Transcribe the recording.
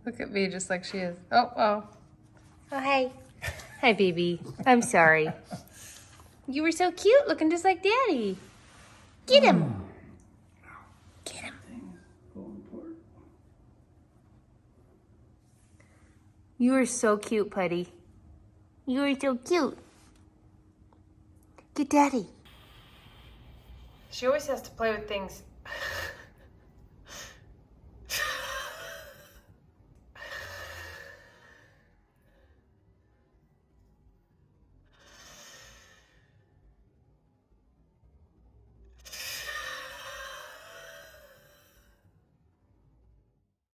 Look at me just like she is. Oh, oh. Oh, hey. Hi, baby. I'm sorry. You were so cute, looking just like Daddy. Get him. Get him. You are so cute, Puddy. You are so cute. Get Daddy. She always has to play with things